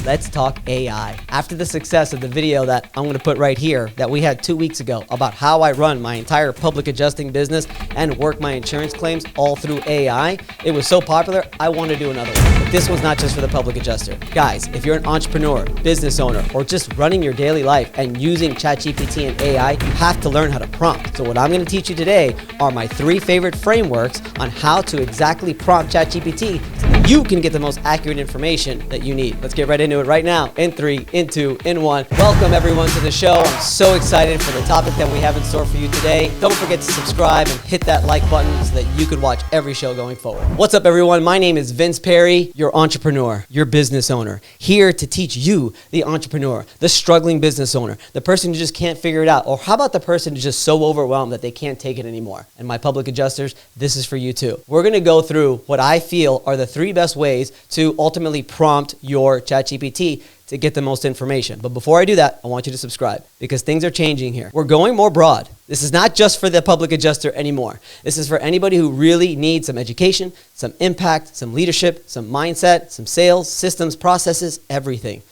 let's talk AI. After the success of the video that I'm going to put right here that we had 2 weeks ago about how I run my entire public adjusting business and work my insurance claims all through AI, it was so popular, I want to do another one. But this one's not just for the public adjuster. Guys, if you're an entrepreneur, business owner, or just running your daily life and using ChatGPT and AI, you have to learn how to prompt. So what I'm going to teach you today are my 3 favorite frameworks on how to exactly prompt ChatGPT so that you can get the most accurate information that you need. Let's get right into it right now. In 3, in 2, in 1. Welcome everyone to the show. I'm so excited for the topic that we have in store for you today. Don't forget to subscribe and hit that like button so that you can watch every show going forward. What's up everyone? My name is Vince Perri, your entrepreneur, your business owner, here to teach you, the entrepreneur, the struggling business owner, the person who just can't figure it out, or how about the person who's just so overwhelmed that they can't take it anymore? And my public adjusters, this is for you too. We're gonna go through what I feel are the 3 best ways to ultimately prompt your ChatGPT to get the most information. But before I do that, I want you to subscribe because things are changing here. We're going more broad. This is not just for the public adjuster anymore. This is for anybody who really needs some education, some impact, some leadership, some mindset, some sales, systems, processes, everything.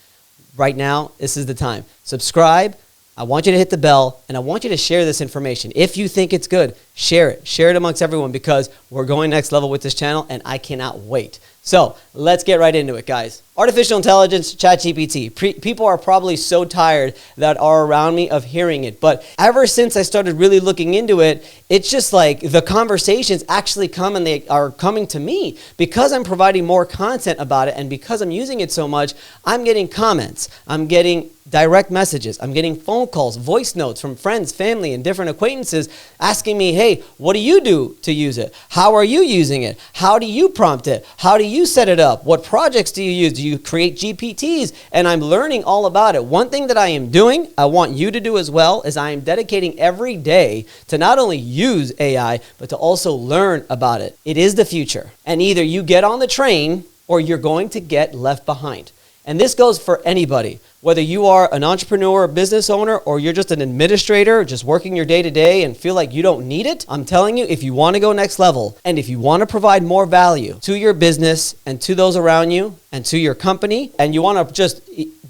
Right now, this is the time. Subscribe. I want you to hit the bell and I want you to share this information. If you think it's good, share it. Share it amongst everyone because we're going next level with this channel and I cannot wait. So let's get right into it, guys. Artificial intelligence, ChatGPT. People are probably so tired that are around me of hearing it. But ever since I started really looking into it, it's just like the conversations actually come and they are coming to me because I'm providing more content about it. And because I'm using it so much, I'm getting comments. I'm getting direct messages. I'm getting phone calls, voice notes from friends, family, and different acquaintances asking me, hey, what do you do to use it? How are you using it? How do you prompt it? How do you set it up? What projects do you use? Do you create GPTs? And I'm learning all about it. One thing that I am doing, I want you to do as well, is I am dedicating every day to not only use AI, but to also learn about it. It is the future. And either you get on the train or you're going to get left behind. And this goes for anybody, whether you are an entrepreneur, a business owner, or you're just an administrator, just working your day to day and feel like you don't need it. I'm telling you, if you want to go next level and if you want to provide more value to your business and to those around you and to your company, and you want to just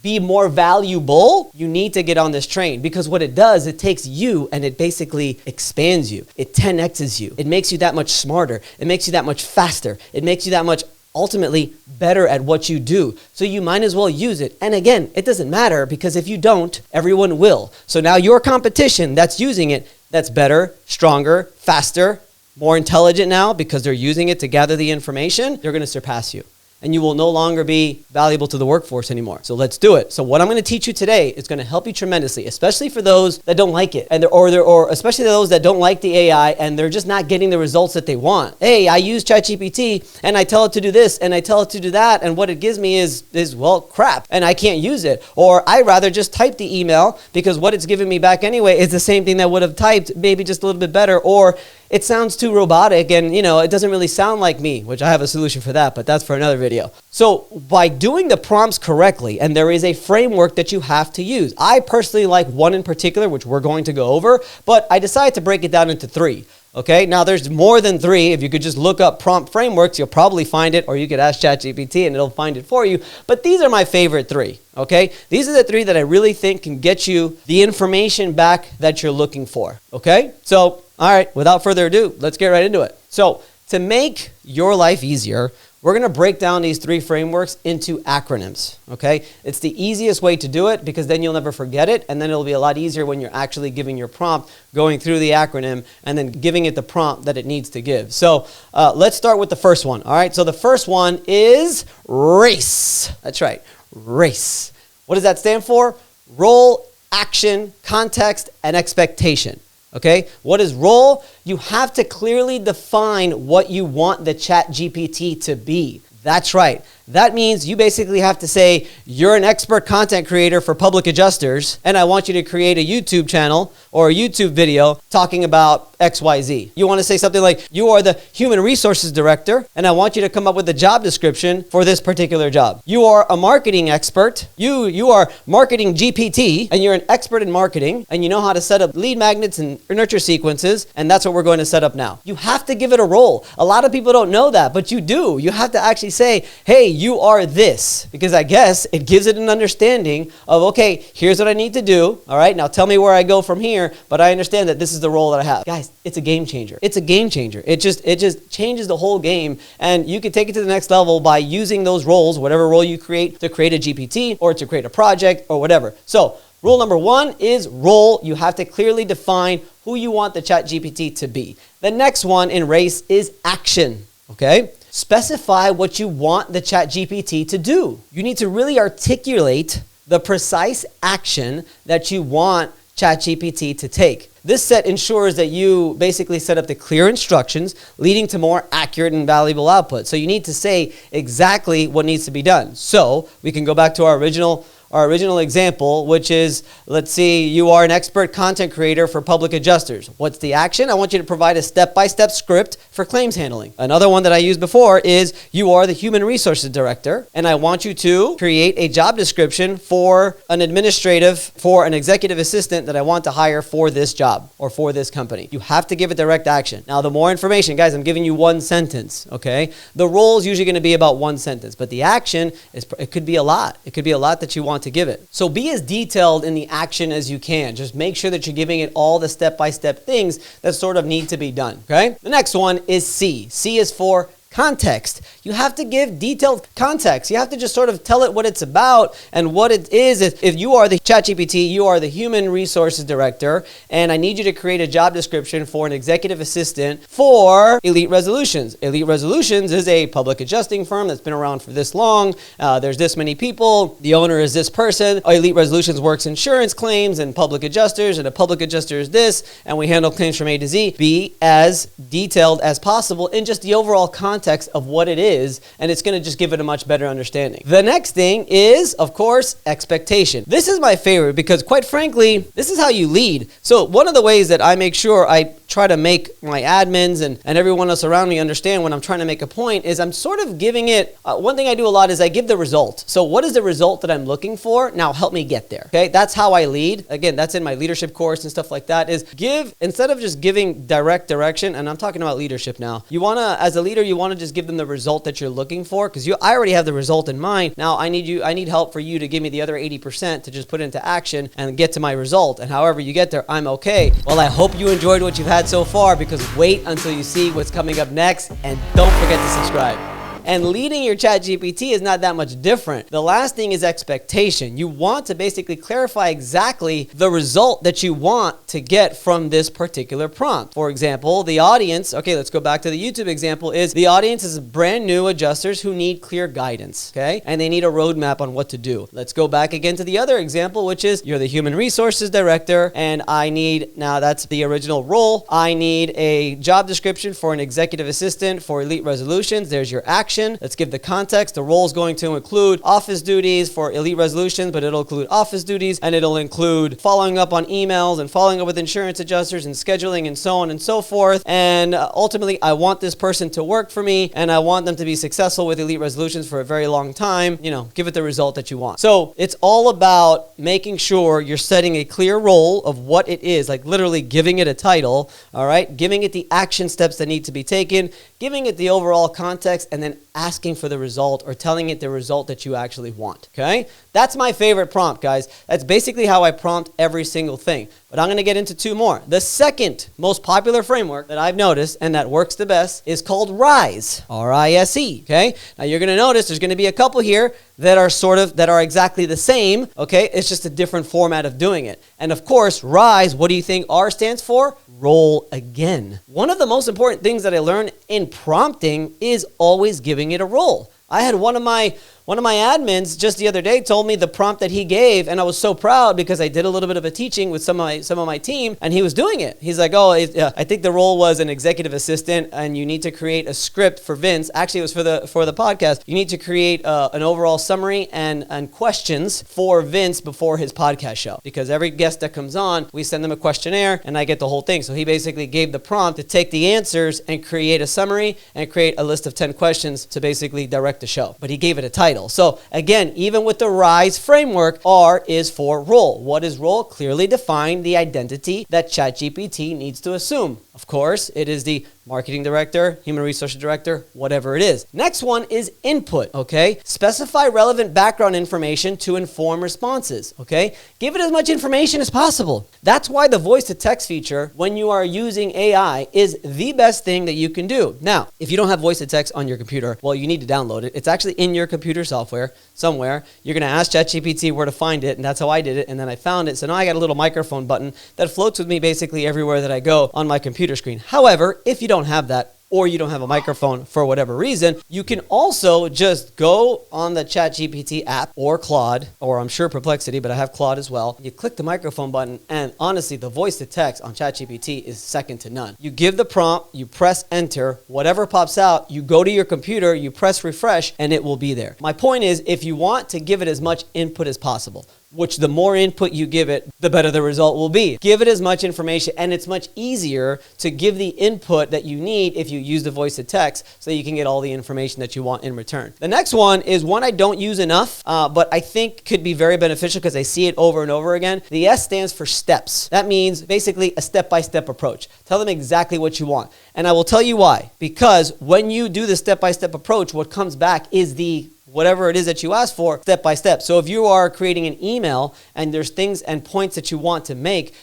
be more valuable, you need to get on this train because what it does, it takes you and it basically expands you. It 10x's you. It makes you that much smarter. It makes you that much faster. It makes you that much ultimately better at what you do. So you might as well use it. And again, it doesn't matter because if you don't, everyone will. So now your competition that's using it, that's better, stronger, faster, more intelligent now because they're using it to gather the information, they're going to surpass you. And you will no longer be valuable to the workforce anymore. So let's do it. So what I'm going to teach you today is going to help you tremendously, especially for those that don't like it, and or especially those that don't like the AI and they're just not getting the results that they want. Hey, I use ChatGPT and I tell it to do this and I tell it to do that, and what it gives me is well, crap, and I can't use it. Or I rather just type the email because what it's giving me back anyway is the same thing that I would have typed, maybe just a little bit better, or it sounds too robotic and it doesn't really sound like me, which I have a solution for that, but that's for another video. So by doing the prompts correctly, and there is a framework that you have to use. I personally like one in particular, which we're going to go over, but I decided to break it down into 3. Okay, now there's more than 3. If you could just look up prompt frameworks, you'll probably find it, or you could ask ChatGPT and it'll find it for you. But these are my favorite 3, okay? These are the 3 that I really think can get you the information back that you're looking for, okay? So, all right, without further ado, let's get right into it. So to make your life easier, we're going to break down these 3 frameworks into acronyms, okay? It's the easiest way to do it because then you'll never forget it, and then it'll be a lot easier when you're actually giving your prompt, going through the acronym, and then giving it the prompt that it needs to give. So let's start with the first one, all right? So the first one is RACE. That's right, RACE. What does that stand for? Role, action, context, and expectation. Okay, what is role? You have to clearly define what you want the ChatGPT to be. That's right. That means you basically have to say, you're an expert content creator for public adjusters, and I want you to create a YouTube channel or a YouTube video talking about XYZ. You want to say something like, you are the human resources director, and I want you to come up with a job description for this particular job. You are a marketing expert. You are marketing GPT, and you're an expert in marketing, and you know how to set up lead magnets and nurture sequences, and that's what we're going to set up now. You have to give it a role. A lot of people don't know that, but you do. You have to actually say, hey, you are this, because I guess it gives it an understanding of, okay, here's what I need to do. All right, now tell me where I go from here, but I understand that this is the role that I have. Guys, it's a game changer. It's a game changer. It just changes the whole game, and you can take it to the next level by using those roles, whatever role you create, to create a GPT or to create a project or whatever. So rule number 1 is role. You have to clearly define who you want the ChatGPT to be. The next one in race is action, okay? Specify what you want the ChatGPT to do. You need to really articulate the precise action that you want ChatGPT to take. This set ensures that you basically set up the clear instructions leading to more accurate and valuable output. So you need to say exactly what needs to be done. So we can go back to our original example, which is, let's see, you are an expert content creator for public adjusters. What's the action? I want you to provide a step-by-step script for claims handling. Another one that I used before is you are the human resources director, and I want you to create a job description for an executive assistant that I want to hire for this job or for this company. You have to give it direct action. Now, the more information, guys, I'm giving you one sentence, okay? The role is usually going to be about one sentence, but the action it could be a lot. It could be a lot that you want to give it. So be as detailed in the action as you can. Just make sure that you're giving it all the step-by-step things that sort of need to be done, okay? The next one is C. C is for context. You have to give detailed context. You have to just sort of tell it what it's about and what it is. If you are the ChatGPT, you are the human resources director, and I need you to create a job description for an executive assistant for Elite Resolutions. Elite Resolutions is a public adjusting firm that's been around for this long. There's this many people. The owner is this person. Elite Resolutions works insurance claims and public adjusters, and a public adjuster is this, and we handle claims from A to Z. Be as detailed as possible in just the overall context of what it is, and it's going to just give it a much better understanding. The next thing is, of course, expectation. This is my favorite because, quite frankly, this is how you lead. So one of the ways that I make sure I try to make my admins and everyone else around me understand when I'm trying to make a point is I'm sort of giving it, one thing I do a lot is I give the result. So what is the result that I'm looking for? Now help me get there, okay? That's how I lead. Again, that's in my leadership course and stuff like that, is instead of just giving direct direction, and I'm talking about leadership now, you want to, as a leader, you want to just give them the result that you're looking for, because I already have the result in mind. Now I need help for you to give me the other 80% to just put into action and get to my result. And however you get there, I'm okay. Well, I hope you enjoyed what you've had so far, because wait until you see what's coming up next, and don't forget to subscribe. And leading your ChatGPT is not that much different. The last thing is expectation. You want to basically clarify exactly the result that you want to get from this particular prompt. For example, the audience, okay, let's go back to the YouTube example, is the audience is brand new adjusters who need clear guidance, okay? And they need a roadmap on what to do. Let's go back again to the other example, which is you're the human resources director, and now that's the original role. I need a job description for an executive assistant for Elite Resolutions. There's your action. Let's give the context. The role is going to include office duties for Elite Resolutions, but it'll include office duties, and it'll include following up on emails and following up with insurance adjusters and scheduling and so on and so forth. And ultimately, I want this person to work for me, and I want them to be successful with Elite Resolutions for a very long time. Give it the result that you want. So it's all about making sure you're setting a clear role of what it is, like literally giving it a title, all right? Giving it the action steps that need to be taken, giving it the overall context, and then asking for the result or telling it the result that you actually want, okay? That's my favorite prompt, guys. That's basically how I prompt every single thing. But I'm going to get into two more. The second most popular framework that I've noticed and that works the best is called RISE, R-I-S-E, okay? Now you're going to notice there's going to be a couple here that are exactly the same, okay? It's just a different format of doing it. And of course, RISE, what do you think R stands for? Roll again. One of the most important things that I learned in prompting is always giving it a role. I had one of my admins just the other day told me the prompt that he gave, and I was so proud because I did a little bit of a teaching with some of my team, and he was doing it. He's like, I think the role was an executive assistant, and you need to create a script for Vince. Actually, it was for the podcast. You need to create an overall summary and questions for Vince before his podcast show, because every guest that comes on, we send them a questionnaire, and I get the whole thing. So he basically gave the prompt to take the answers and create a summary and create a list of 10 questions to basically direct the show. But he gave it a title. So again, even with the RISE framework, R is for role. What is role? Clearly define the identity that ChatGPT needs to assume. Of course, it is the marketing director, human resources director, whatever it is. Next one is input, okay? Specify relevant background information to inform responses, okay? Give it as much information as possible. That's why the voice to text feature, when you are using AI, is the best thing that you can do. Now, if you don't have voice to text on your computer, well, you need to download it. It's actually in your computer software somewhere. You're gonna ask ChatGPT where to find it, and that's how I did it, and then I found it. So now I got a little microphone button that floats with me basically everywhere that I go on my computer screen. However, if you don't have that, or you don't have a microphone for whatever reason, you can also just go on the ChatGPT app or Claude, or I'm sure Perplexity, but I have Claude as well. You click the microphone button, and honestly, the voice to text on ChatGPT is second to none. You give the prompt, you press enter, whatever pops out, you go to your computer, you press refresh, and it will be there. My point is, if you want to give it as much input as possible, which the more input you give it, the better the result will be. Give it as much information, and it's much easier to give the input that you need if you use the voice to text so you can get all the information that you want in return. The next one is one I don't use enough, but I think could be very beneficial because I see it over and over again. The S stands for steps. That means basically a step-by-step approach. Tell them exactly what you want. And I will tell you why. Because when you do the step-by-step approach, what comes back is the whatever it is that you ask for, step by step. So if you are creating an email and there's things and points that you want to make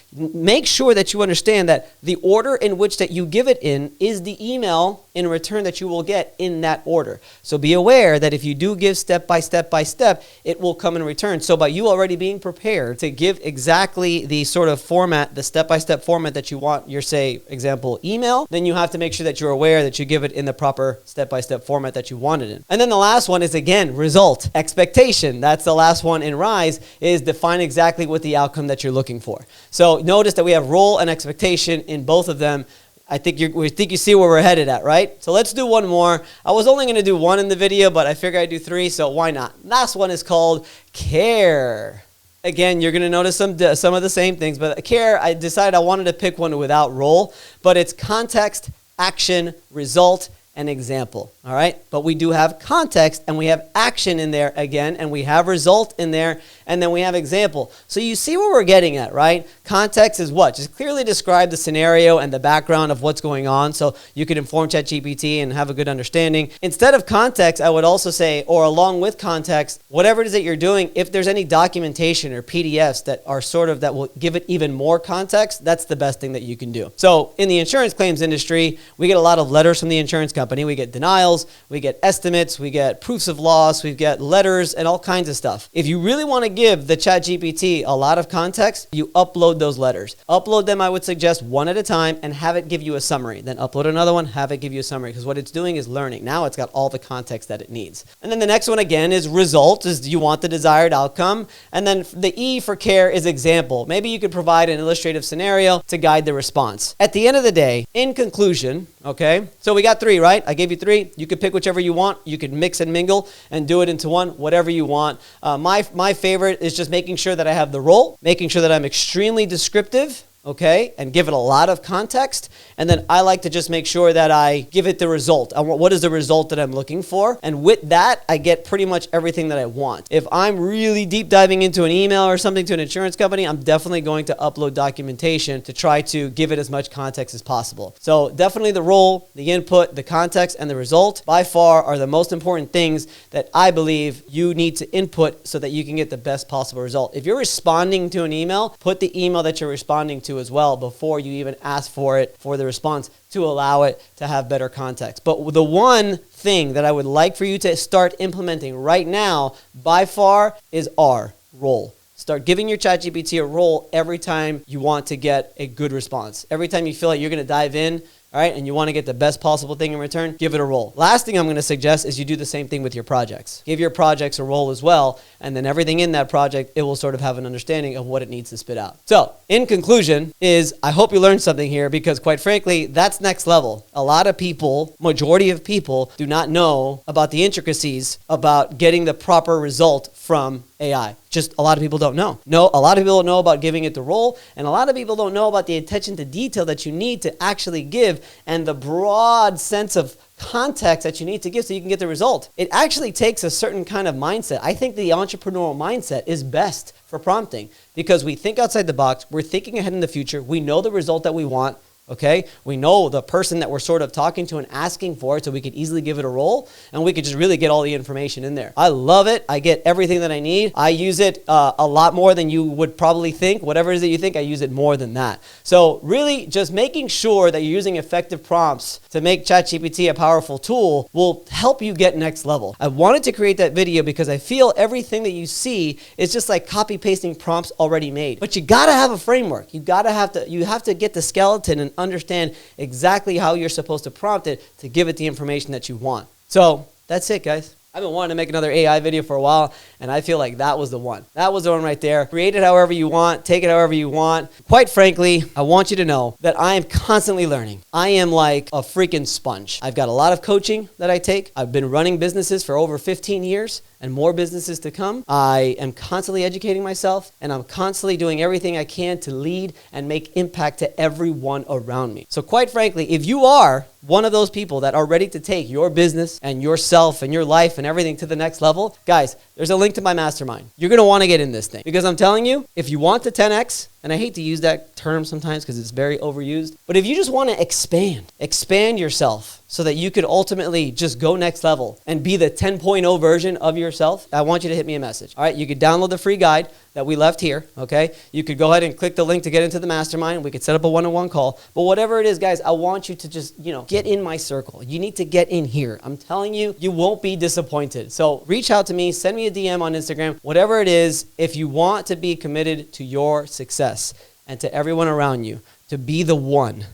sure that you understand that the order in which that you give it in is the email in return that you will get in that order. So be aware that if you do give step by step by step, it will come in return. So by you already being prepared to give exactly the sort of format, the step-by-step format that you want your, say, example, email, then you have to make sure that you're aware that you give it in the proper step-by-step format that you want it in. And then the last one is, again, result. Expectation. That's the last one in RISE, is define exactly what the outcome that you're looking for. So notice that we have role and expectation in both of them. I think you see where we're headed at, right? So let's do one more. I was only going to do one in the video, but I figured I'd do three, so why not? Last one is called care. Again, you're going to notice some of the same things, but care, I decided I wanted to pick one without role, but it's context, action, result, and example, all right? But we do have context, and we have action in there again, and we have result in there, and then we have example. So you see what we're getting at, right? Context is what? Just clearly describe the scenario and the background of what's going on so you can inform ChatGPT and have a good understanding. Instead of context, I would also say, or along with context, whatever it is that you're doing, if there's any documentation or PDFs that are sort of, that will give it even more context, that's the best thing that you can do. So in the insurance claims industry, we get a lot of letters from the insurance company. We get denials, we get estimates, we get proofs of loss, we get letters, and all kinds of stuff. If you really want to give the ChatGPT a lot of context, you upload those letters. Upload them, I would suggest, one at a time, and have it give you a summary. Then upload another one, have it give you a summary, because what it's doing is learning. Now it's got all the context that it needs. And then the next one, again, is result, is you want the desired outcome. And then the E for care is example. Maybe you could provide an illustrative scenario to guide the response. At the end of the day, in conclusion, okay, so we got three, right? I gave you three. You could pick whichever you want. You could mix and mingle and do it into one, whatever you want. My favorite is just making sure that I have the role, making sure that I'm extremely descriptive, okay, and give it a lot of context. And then I like to just make sure that I give it the result. What is the result that I'm looking for? And with that, I get pretty much everything that I want. If I'm really deep diving into an email or something to an insurance company, I'm definitely going to upload documentation to try to give it as much context as possible. So definitely the role, the input, the context, and the result by far are the most important things that I believe you need to input so that you can get the best possible result. If you're responding to an email, put the email that you're responding to as well before you even ask for it for the response to allow it to have better context. But the one thing that I would like for you to start implementing right now by far is role. Start giving your ChatGPT a role every time you want to get a good response. Every time you feel like you're going to dive in, all right, and you want to get the best possible thing in return, give it a role. Last thing I'm going to suggest is you do the same thing with your projects. Give your projects a role as well, and then everything in that project, it will sort of have an understanding of what it needs to spit out. So, in conclusion, I hope you learned something here, because quite frankly, that's next level. A lot of people, majority of people, do not know about the intricacies about getting the proper result from AI. Just a lot of people don't know. A lot of people don't know about giving it the role, and a lot of people don't know about the attention to detail that you need to actually give and the broad sense of context that you need to give so you can get the result. It actually takes a certain kind of mindset. I think the entrepreneurial mindset is best for prompting because we think outside the box, we're thinking ahead in the future, we know the result that we want, Okay, we know the person that we're sort of talking to and asking for it, so we could easily give it a role, and we could just really get all the information in there. I love it. I get everything that I need. I use it a lot more than you would probably think. Whatever it is that you think, I use it more than that. So really just making sure that you're using effective prompts to make ChatGPT a powerful tool will help you get next level. I wanted to create that video because I feel everything that you see is just like copy pasting prompts already made. But you gotta have a framework. You have to get the skeleton and understand exactly how you're supposed to prompt it to give it the information that you want. So that's it, guys. I've been wanting to make another AI video for a while, and I feel like that was the one. That was the one right there. Create it however you want, take it however you want. Quite frankly, I want you to know that I am constantly learning. I am like a freaking sponge. I've got a lot of coaching that I take. I've been running businesses for over 15 years and more businesses to come. I am constantly educating myself, and I'm constantly doing everything I can to lead and make impact to everyone around me. So quite frankly, if you are one of those people that are ready to take your business and yourself and your life and everything to the next level, guys, there's a link to my mastermind. You're going to want to get in this thing because I'm telling you, if you want to 10x, and I hate to use that term sometimes because it's very overused, but if you just want to expand yourself so that you could ultimately just go next level and be the 10.0 version of yourself, I want you to hit me a message. All right, you could download the free guide that we left here, okay? You could go ahead and click the link to get into the mastermind. We could set up a one-on-one call. But whatever it is, guys, I want you to just, get in my circle. You need to get in here. I'm telling you, you won't be disappointed. So reach out to me, send me a DM on Instagram, whatever it is, if you want to be committed to your success and to everyone around you, to be the one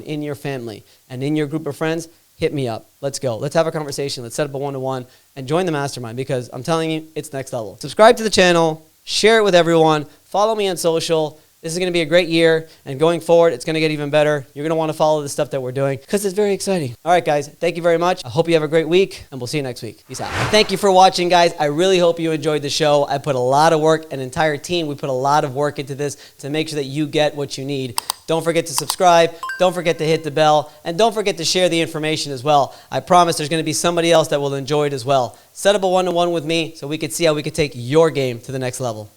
in your family and in your group of friends, hit me up. Let's go. Let's have a conversation. Let's set up a one-to-one and join the mastermind because I'm telling you, it's next level. Subscribe to the channel, share it with everyone, follow me on social. This is going to be a great year, and going forward, it's going to get even better. You're going to want to follow the stuff that we're doing because it's very exciting. All right, guys, thank you very much. I hope you have a great week, and we'll see you next week. Peace out. Thank you for watching, guys. I really hope you enjoyed the show. I put a lot of work, an entire team, we put a lot of work into this to make sure that you get what you need. Don't forget to subscribe. Don't forget to hit the bell, and don't forget to share the information as well. I promise there's going to be somebody else that will enjoy it as well. Set up a one-to-one with me so we can see how we can take your game to the next level.